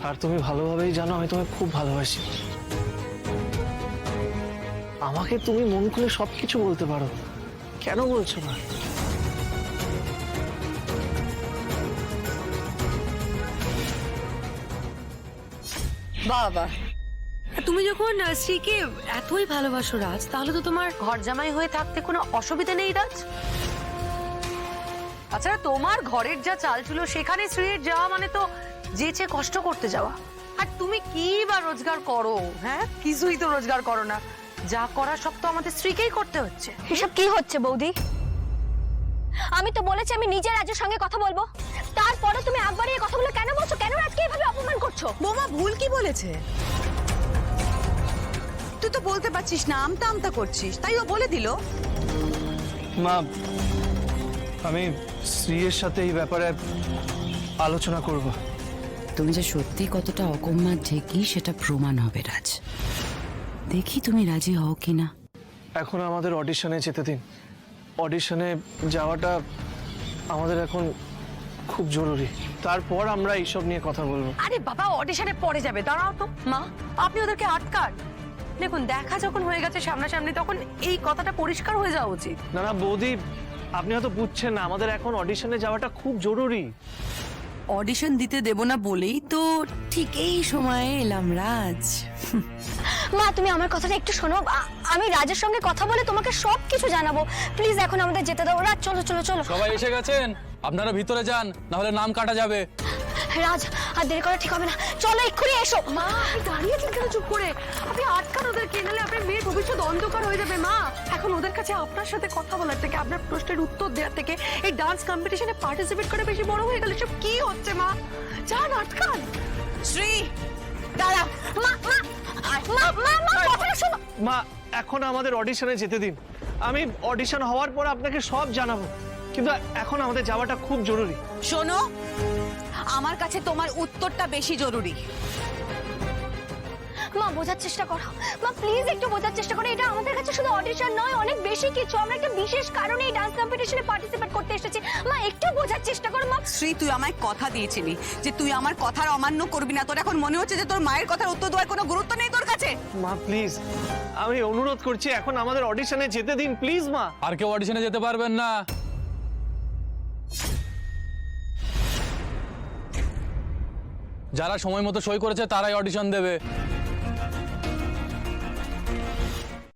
আর তুমি ভালোভাবেই জানো আমি তোমায় খুব ভালোবাসি। আমাকে তুমি মন খুলে সবকিছু বলতে পারো, কেন বলছো না? বাবা, তুমি যখন শ্রীকে এতই ভালোবাসো রাজ, তাহলে তো তোমার ঘর জামাই হয়ে থাকতে কোনো অসুবিধা নেই রাজ। আচ্ছা, তোমার ঘরের যা চাল ছিল সেখানে শ্রীর যাওয়া মানে তো যেচে কষ্ট করতে যাওয়া। আর তুমি কি বা রোজগার করো? হ্যাঁ, কিছুই তো রোজগার করো না। যা করার সব তো আমাদের স্ত্রীকেই করতে হচ্ছে। এসব কি হচ্ছে বৌদি? আমি তো বলেছি আমি নিজে রাজের সঙ্গে কথা বলবো, তারপরে তুমি একবারই এই কথাগুলো কেন বলছো? কেন রাজকে এভাবে অপমান করছো? বোমা ভুল কি বলেছে? তুই তো বলতে পারছিস না, আমতা আমতা করছিস, তাই ও বলে দিল। মা, আমি শ্রীয়ের সাথে এই ব্যাপারে আলোচনা করব। তুমি যে সত্যি কতটা অকম্মার ঢেকি সেটা প্রমাণ হবে রাজ। দেখি তুমি রাজি হও কিনা। এখন আমাদের অডিশনে যেতে দিন। অডিশনে যাওয়াটা আমাদের এখন খুব জরুরি, তারপর আমরা এইসব নিয়ে কথা বলবো। আরে বাবা, অডিশনে পড়ে যাবে, দাঁড়াও তো মা, আপনি ওদেরকে আটকান। দেখুন, দেখা যখন হয়ে গেছে সামনাসামনি, তখন এই কথাটা পরিষ্কার হয়ে যাওয়া উচিত। না না বৌদি, আপনি হয়তো বুঝছেন না, আমাদের এখন অডিশনে যাওয়াটা খুব জরুরি। অডিশন দিতে দেব না বলেই তো ঠিক এই সময়ে এলাম রাজ। মা, তুমি আমার কথাটা একটু শোনো। আমি রাজের সঙ্গে কথা বলে তোমাকে সবকিছু জানাবো। প্লিজ এখন আমাদের যেতে দাও। রাজ, চলো চলো চলো। সবাই এসে গেছেন, আপনারা ভিতরে যান, না হলে নাম কাটা যাবে। রাজ, আর দেরি করা ঠিক হবে না, চলো এক্ষুনি এসো। মা, আপনি দাঁড়িয়েছেন কেন চুপ করে? আপনি আটকান ওদেরকে, নাহলে আপনার মেয়ের ভবিষ্যৎ অন্ধকার হয়ে যাবে। মা, এখন ওদের কাছে আপনার সাথে কথা বলার থেকে, আপনার প্রশ্নের উত্তর দেওয়ার থেকে এই ডান্স কম্পিটিশনে পার্টিসিপেট করে বেশি বড় হয়ে গেল। সব কি হচ্ছে মা? যান, আটকান। শ্রী দাঁড়া। মা মা মা মা মা, কথাটা শোনো। মা, এখন আমাদের অডিশনে যেতে দিন। আমি অডিশন হওয়ার পর আপনাকে সব জানাবো, কিন্তু এখন আমাদের যাওয়াটা খুব জরুরি। শোনো, আমার কাছে তোমার উত্তরটা বেশি জরুরি। মা, বোঝার চেষ্টা করো। মা প্লিজ একটু বোঝার চেষ্টা করো। এটা আমাদের কাছে শুধু অডিশন নয়, অনেক বেশি কিছু। আমরা একটা বিশেষ কারণে এই ডান্স কম্পিটিশনে পার্টিসিপেট করতে এসেছি। মা একটু বোঝার চেষ্টা করো। মা, শ্রী, তুই আমায় কথা দিয়েছিলি যে তুই আমার কথার অমান্য করবি না। তোর এখন মনে হচ্ছে যে তোর মায়ের কথার উত্তর দেওয়ার কোনো গুরুত্ব নেই তোর কাছে। মা প্লিজ, আমি অনুরোধ করছি, এখন আমাদের অডিশনে যেতে দিন প্লিজ। মা, আর কেউ অডিশনে যেতে পারবেন না। যারা সময় মতো সই করেছে তারাই অডিশন দেবে।